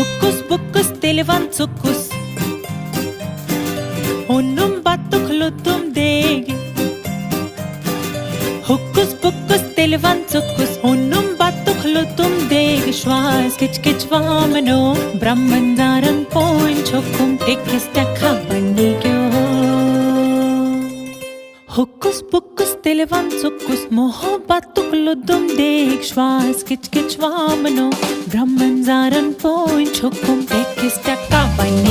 Hokus pokus televan sukus Onum batuklutum degi Hokus pokus televan sukus Onum batuklutum degi Schwarz kitsch kitsch vamano Brahmandaran point chokum tekis takha banigyo Hokus pokus televan sukus Moho batuklutum degi Schwarz kitsch kitsch vamano Brahmandaran point chokum tekis takha banigyo